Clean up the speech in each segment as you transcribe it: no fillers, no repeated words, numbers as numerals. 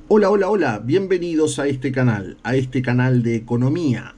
Hola, hola, hola, bienvenidos a este canal de economía,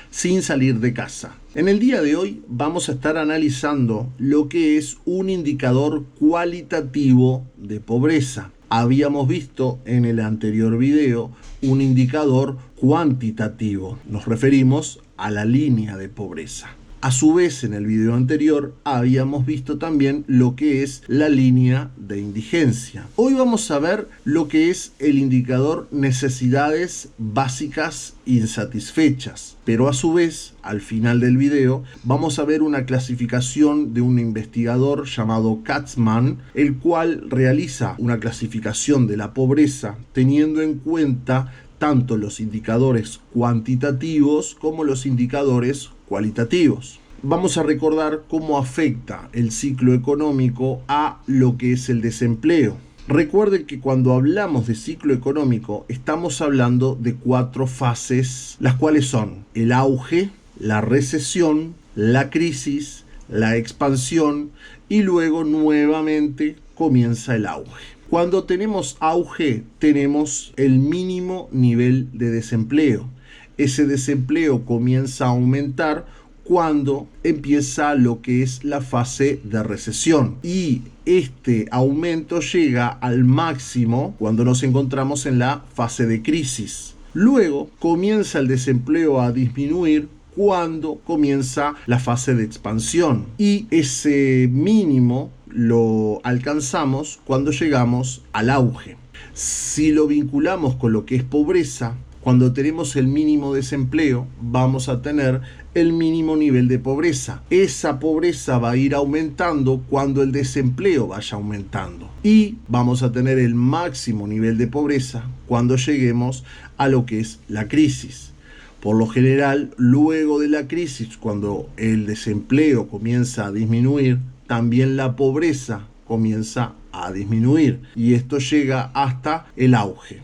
sin salir de casa. En el día de hoy vamos a estar analizando lo que es un indicador cualitativo de pobreza. Habíamos visto en el anterior video un indicador cuantitativo, nos referimos a la línea de pobreza. A su vez, en el video anterior habíamos visto también lo que es la línea de indigencia. Hoy vamos a ver lo que es el indicador necesidades básicas insatisfechas. Pero a su vez, al final del video, vamos a ver una clasificación de un investigador llamado Katzman, el cual realiza una clasificación de la pobreza teniendo en cuenta tanto los indicadores cuantitativos como los indicadores cualitativos. Vamos a recordar cómo afecta el ciclo económico a lo que es el desempleo. Recuerden que cuando hablamos de ciclo económico estamos hablando de 4 fases, las cuales son el auge, la recesión, la crisis, la expansión y luego nuevamente comienza el auge. Cuando tenemos auge, tenemos el mínimo nivel de desempleo. Ese desempleo comienza a aumentar cuando empieza lo que es la fase de recesión. Y este aumento llega al máximo cuando nos encontramos en la fase de crisis. Luego comienza el desempleo a disminuir cuando comienza la fase de expansión. Y ese mínimo lo alcanzamos cuando llegamos al auge. Si lo vinculamos con lo que es pobreza, cuando tenemos el mínimo desempleo, vamos a tener el mínimo nivel de pobreza. Esa pobreza va a ir aumentando cuando el desempleo vaya aumentando. Y vamos a tener el máximo nivel de pobreza cuando lleguemos a lo que es la crisis. Por lo general, luego de la crisis, cuando el desempleo comienza a disminuir, también la pobreza comienza a disminuir y esto llega hasta el auge.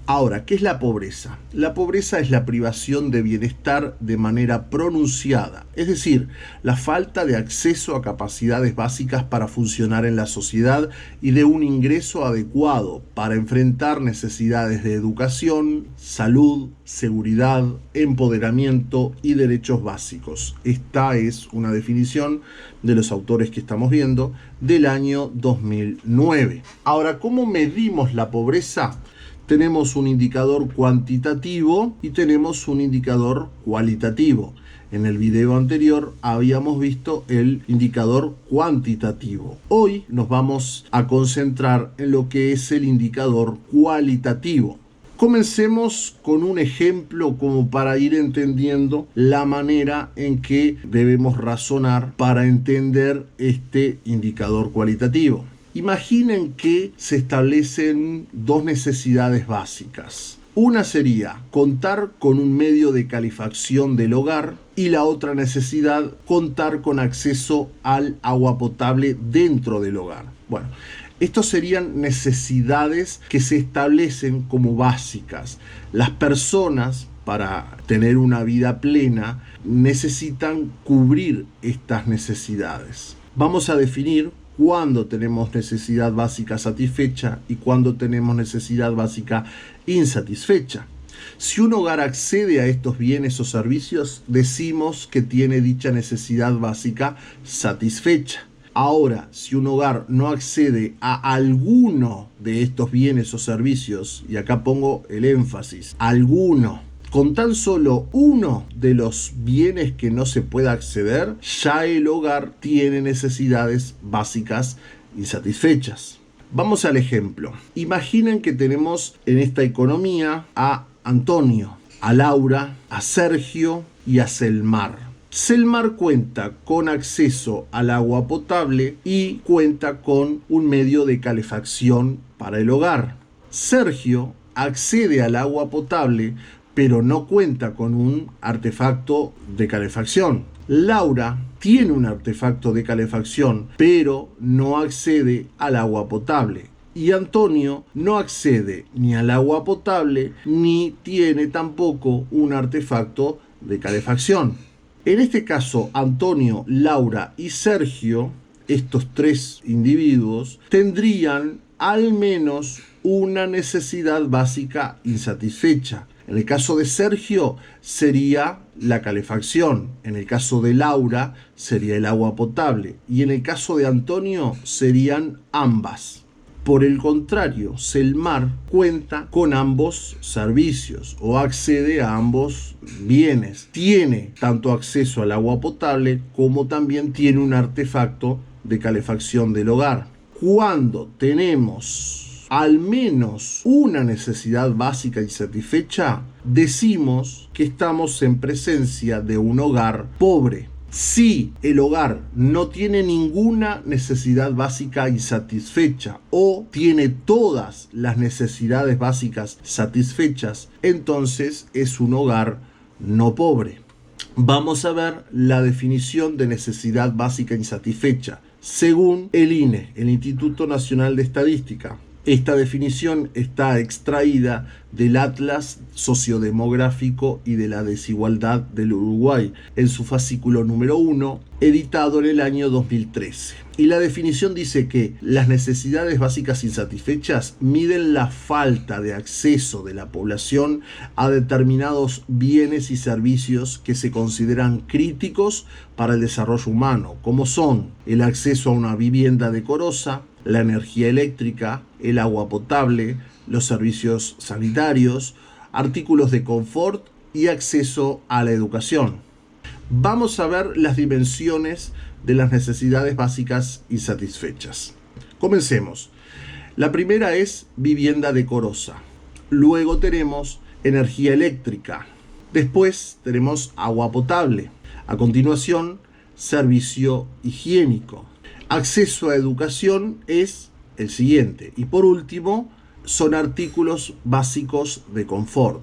Ahora, ¿qué es la pobreza? La pobreza es la privación de bienestar de manera pronunciada, es decir, la falta de acceso a capacidades básicas para funcionar en la sociedad y de un ingreso adecuado para enfrentar necesidades de educación, salud, seguridad, empoderamiento y derechos básicos. Esta es una definición de los autores que estamos viendo del año 2009. Ahora, ¿cómo medimos la pobreza? Tenemos un indicador cuantitativo y tenemos un indicador cualitativo. En el video anterior habíamos visto el indicador cuantitativo. Hoy nos vamos a concentrar en lo que es el indicador cualitativo. Comencemos con un ejemplo como para ir entendiendo la manera en que debemos razonar para entender este indicador cualitativo. Imaginen que se establecen 2 necesidades básicas. Una sería contar con un medio de calefacción del hogar y la otra necesidad, contar con acceso al agua potable dentro del hogar. Bueno, estos serían necesidades que se establecen como básicas. Las personas, para tener una vida plena, necesitan cubrir estas necesidades. Vamos a definir cuándo tenemos necesidad básica satisfecha y cuándo tenemos necesidad básica insatisfecha. Si un hogar accede a estos bienes o servicios, decimos que tiene dicha necesidad básica satisfecha. Ahora, si un hogar no accede a alguno de estos bienes o servicios, y acá pongo el énfasis, alguno, con tan solo uno de los bienes que no se pueda acceder, ya el hogar tiene necesidades básicas insatisfechas. Vamos al ejemplo. Imaginen que tenemos en esta economía a Antonio, a Laura, a Sergio y a Selmar. Selmar cuenta con acceso al agua potable y cuenta con un medio de calefacción para el hogar. Sergio accede al agua potable pero no cuenta con un artefacto de calefacción. Laura tiene un artefacto de calefacción, pero no accede al agua potable. Y Antonio no accede ni al agua potable, ni tiene tampoco un artefacto de calefacción. En este caso, Antonio, Laura y Sergio estos tres individuos tendrían al menos una necesidad básica insatisfecha. En el caso de Sergio sería la calefacción, en el caso de Laura sería el agua potable y en el caso de Antonio serían ambas. Por el contrario, Selmar cuenta con ambos servicios o accede a ambos bienes. Tiene tanto acceso al agua potable como también tiene un artefacto de calefacción del hogar. Cuando tenemos al menos una necesidad básica insatisfecha, decimos que estamos en presencia de un hogar pobre. Si el hogar no tiene ninguna necesidad básica insatisfecha o tiene todas las necesidades básicas satisfechas, entonces es un hogar no pobre. Vamos a ver la definición de necesidad básica insatisfecha según el INE, el Instituto Nacional de Estadística. Esta definición está extraída del Atlas Sociodemográfico y de la Desigualdad del Uruguay, en su fascículo número 1, editado en el año 2013. Y la definición dice que las necesidades básicas insatisfechas miden la falta de acceso de la población a determinados bienes y servicios que se consideran críticos para el desarrollo humano, como son el acceso a una vivienda decorosa, la energía eléctrica, el agua potable, los servicios sanitarios, artículos de confort y acceso a la educación. Vamos a ver las dimensiones de las necesidades básicas insatisfechas. Comencemos. La primera es vivienda decorosa. Luego tenemos energía eléctrica. Después tenemos agua potable. A continuación, servicio higiénico. Acceso a educación es el siguiente. Y por último, son artículos básicos de confort.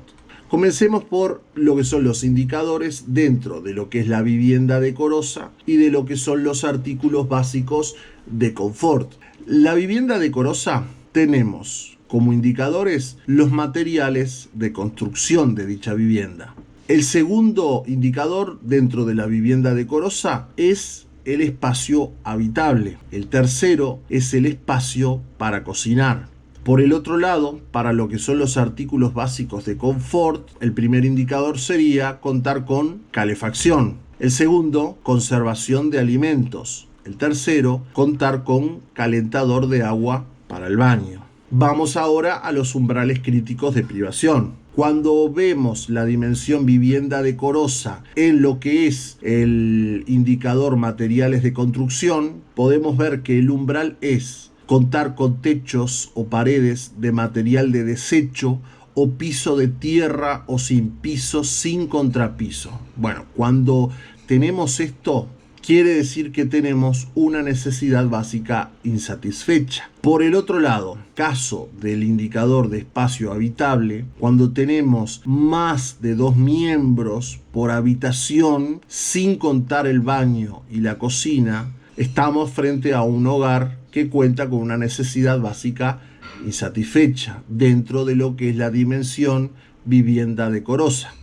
Comencemos por lo que son los indicadores dentro de lo que es la vivienda decorosa y de lo que son los artículos básicos de confort. La vivienda decorosa tenemos como indicadores los materiales de construcción de dicha vivienda. El segundo indicador dentro de la vivienda decorosa es el espacio habitable. El tercero es el espacio para cocinar. Por el otro lado, para lo que son los artículos básicos de confort, el primer indicador sería contar con calefacción. El segundo, conservación de alimentos. El tercero, contar con calentador de agua para el baño. Vamos ahora a los umbrales críticos de privación. Cuando vemos la dimensión vivienda decorosa en lo que es el indicador materiales de construcción, podemos ver que el umbral es contar con techos o paredes de material de desecho o piso de tierra o sin piso, sin contrapiso. Bueno, cuando tenemos esto, quiere decir que tenemos una necesidad básica insatisfecha. Por el otro lado, caso del indicador de espacio habitable, cuando tenemos más de 2 miembros por habitación, sin contar el baño y la cocina, estamos frente a un hogar que cuenta con una necesidad básica insatisfecha dentro de lo que es la dimensión vivienda decorosa.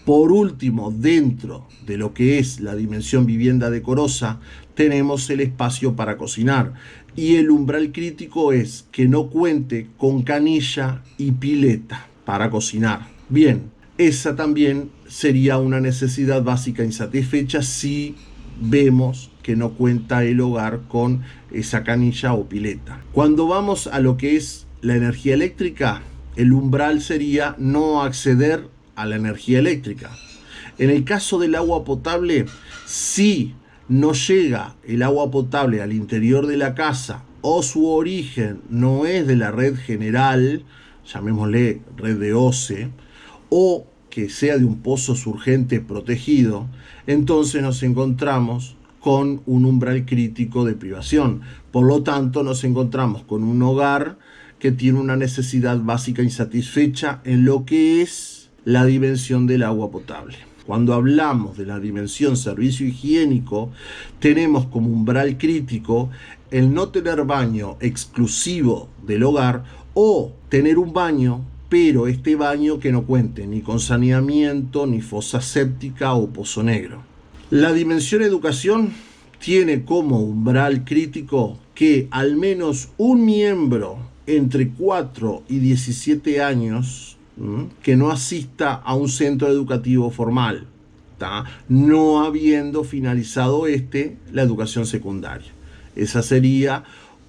Por último, dentro de lo que es la dimensión vivienda decorosa, tenemos el espacio para cocinar. Y el umbral crítico es que no cuente con canilla y pileta para cocinar. Bien, esa también sería una necesidad básica insatisfecha si vemos que no cuenta el hogar con esa canilla o pileta. Cuando vamos a lo que es la energía eléctrica, el umbral sería no acceder a la energía eléctrica. En el caso del agua potable, si no llega el agua potable al interior de la casa o su origen no es de la red general, llamémosle red de OCE, o que sea de un pozo surgente protegido, entonces nos encontramos con un umbral crítico de privación. Por lo tanto, nos encontramos con un hogar que tiene una necesidad básica insatisfecha en lo que es la dimensión del agua potable. Cuando hablamos de la dimensión servicio higiénico, tenemos como umbral crítico el no tener baño exclusivo del hogar o tener un baño, pero este baño que no cuente ni con saneamiento, ni fosa séptica o pozo negro. La dimensión educación tiene como umbral crítico que al menos un miembro entre 4 y 17 años que no asista a un centro educativo formal, no habiendo finalizado la educación secundaria. Esa sería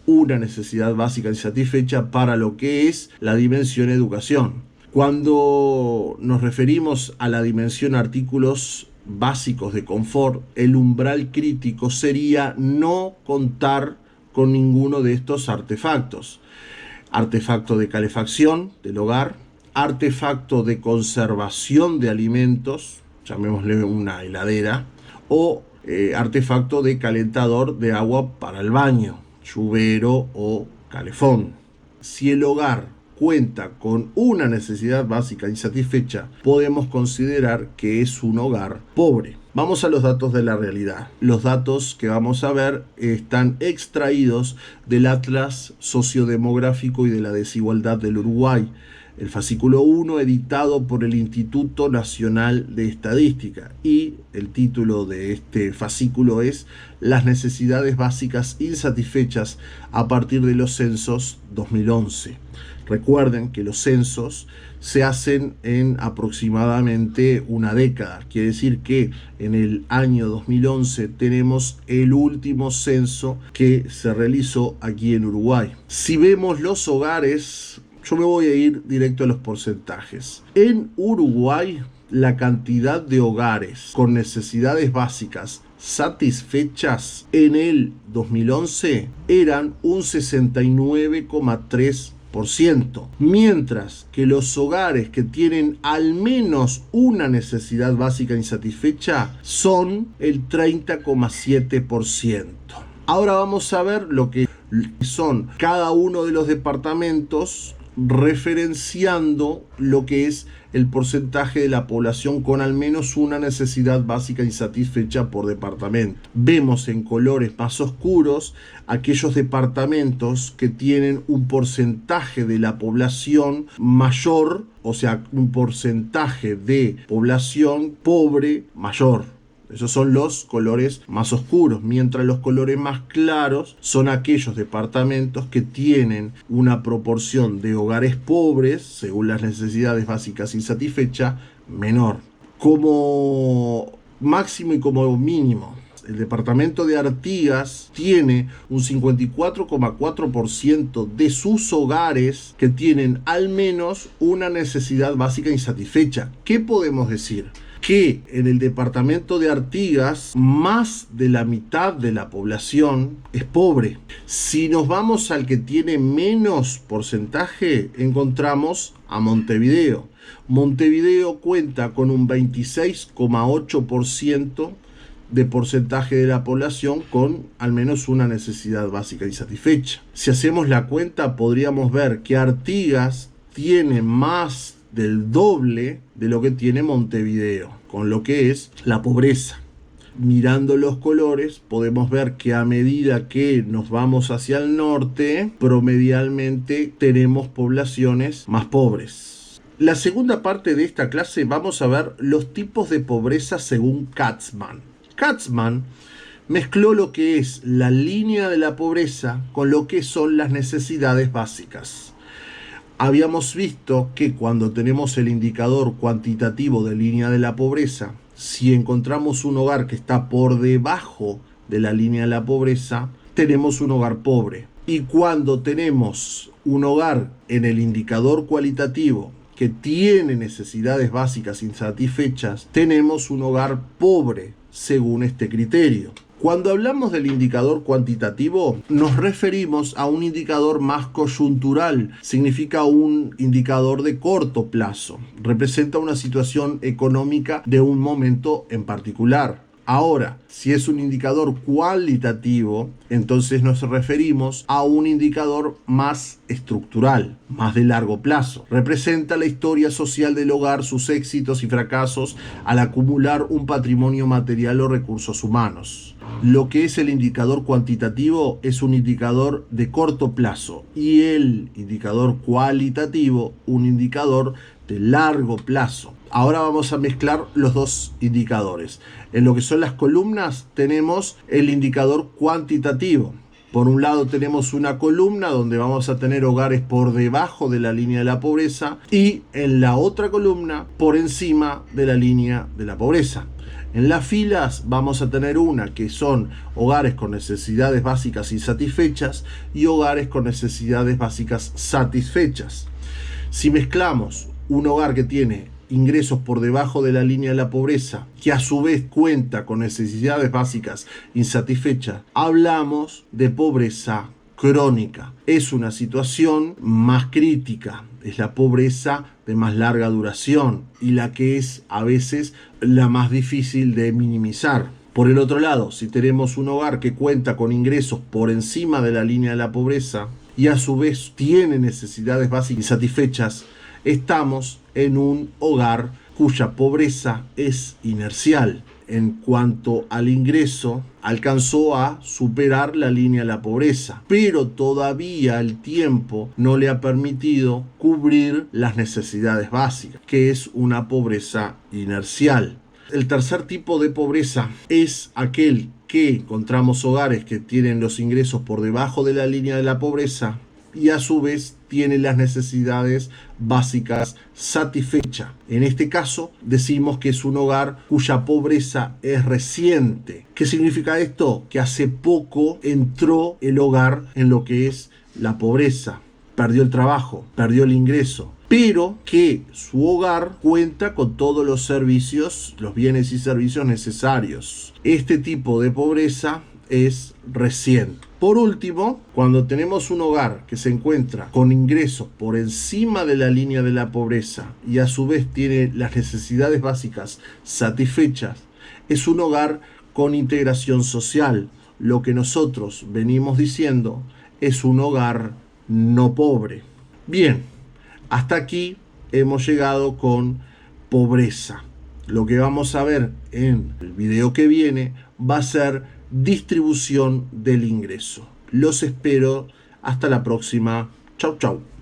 una necesidad básica insatisfecha para lo que es la dimensión educación. Cuando nos referimos a la dimensión artículos básicos de confort, el umbral crítico sería no contar con ninguno de estos artefactos. Artefacto de calefacción del hogar, artefacto de conservación de alimentos, llamémosle una heladera, o artefacto de calentador de agua para el baño, lluvero o calefón. Si el hogar cuenta con una necesidad básica insatisfecha, podemos considerar que es un hogar pobre. Vamos a los datos de la realidad. Los datos que vamos a ver están extraídos del Atlas Sociodemográfico y de la Desigualdad del Uruguay, el fascículo 1, editado por el Instituto Nacional de Estadística, y el título de este fascículo es Las necesidades básicas insatisfechas a partir de los censos 2011. Recuerden que los censos se hacen en aproximadamente una década. Quiere decir que en el año 2011 tenemos el último censo que se realizó aquí en Uruguay. Si vemos los hogares, yo me voy a ir directo a los porcentajes. En Uruguay, la cantidad de hogares con necesidades básicas satisfechas en el 2011 eran un 69,3%. Mientras que los hogares que tienen al menos una necesidad básica insatisfecha son el 30,7%. Ahora vamos a ver lo que son cada uno de los departamentos, referenciando lo que es el porcentaje de la población con al menos una necesidad básica insatisfecha por departamento. Vemos en colores más oscuros aquellos departamentos que tienen un porcentaje de la población mayor, o sea, un porcentaje de población pobre mayor. Esos son los colores más oscuros, mientras los colores más claros son aquellos departamentos que tienen una proporción de hogares pobres, según las necesidades básicas insatisfechas, menor. Como máximo y como mínimo, el departamento de Artigas tiene un 54,4% de sus hogares que tienen al menos una necesidad básica insatisfecha. ¿Qué podemos decir? Que en el departamento de Artigas más de la mitad de la población es pobre. Si nos vamos al que tiene menos porcentaje, encontramos a Montevideo. Montevideo cuenta con un 26,8% de porcentaje de la población con al menos una necesidad básica insatisfecha. Si hacemos la cuenta, podríamos ver que Artigas tiene más del doble de lo que tiene Montevideo, con lo que es la pobreza. Mirando los colores, podemos ver que a medida que nos vamos hacia el norte, promedialmente tenemos poblaciones más pobres. La segunda parte de esta clase vamos a ver los tipos de pobreza según Katzman. Katzman mezcló lo que es la línea de la pobreza con lo que son las necesidades básicas. Habíamos visto que cuando tenemos el indicador cuantitativo de línea de la pobreza, si encontramos un hogar que está por debajo de la línea de la pobreza, tenemos un hogar pobre. Y cuando tenemos un hogar en el indicador cualitativo que tiene necesidades básicas insatisfechas, tenemos un hogar pobre según este criterio. Cuando hablamos del indicador cuantitativo, nos referimos a un indicador más coyuntural. Significa un indicador de corto plazo. Representa una situación económica de un momento en particular. Ahora, si es un indicador cualitativo, entonces nos referimos a un indicador más estructural, más de largo plazo. Representa la historia social del hogar, sus éxitos y fracasos al acumular un patrimonio material o recursos humanos. Lo que es el indicador cuantitativo es un indicador de corto plazo y el indicador cualitativo un indicador de largo plazo. Ahora vamos a mezclar los dos indicadores. En lo que son las columnas tenemos el indicador cuantitativo. Por un lado tenemos una columna donde vamos a tener hogares por debajo de la línea de la pobreza y en la otra columna por encima de la línea de la pobreza. En las filas vamos a tener una que son hogares con necesidades básicas insatisfechas y hogares con necesidades básicas satisfechas. Si mezclamos un hogar que tiene ingresos por debajo de la línea de la pobreza, que a su vez cuenta con necesidades básicas insatisfechas, hablamos de pobreza crónica. Es una situación más crítica, es la pobreza de más larga duración y la que es a veces la más difícil de minimizar. Por el otro lado, si tenemos un hogar que cuenta con ingresos por encima de la línea de la pobreza y a su vez tiene necesidades básicas insatisfechas, estamos en un hogar cuya pobreza es inercial. En cuanto al ingreso, alcanzó a superar la línea de la pobreza, pero todavía el tiempo no le ha permitido cubrir las necesidades básicas, que es una pobreza inercial. El tercer tipo de pobreza es aquel que encontramos hogares que tienen los ingresos por debajo de la línea de la pobreza y a su vez tiene las necesidades básicas satisfechas. En este caso decimos que es un hogar cuya pobreza es reciente. ¿Qué significa esto? Que hace poco entró el hogar en lo que es la pobreza. Perdió el trabajo, perdió el ingreso, pero que su hogar cuenta con todos los servicios, los bienes y servicios necesarios. Este tipo de pobreza es reciente. Por último, cuando tenemos un hogar que se encuentra con ingresos por encima de la línea de la pobreza y a su vez tiene las necesidades básicas satisfechas, es un hogar con integración social. Lo que nosotros venimos diciendo es un hogar no pobre. Bien, hasta aquí hemos llegado con pobreza. Lo que vamos a ver en el video que viene va a ser distribución del ingreso. Los espero hasta la próxima. Chau, chau.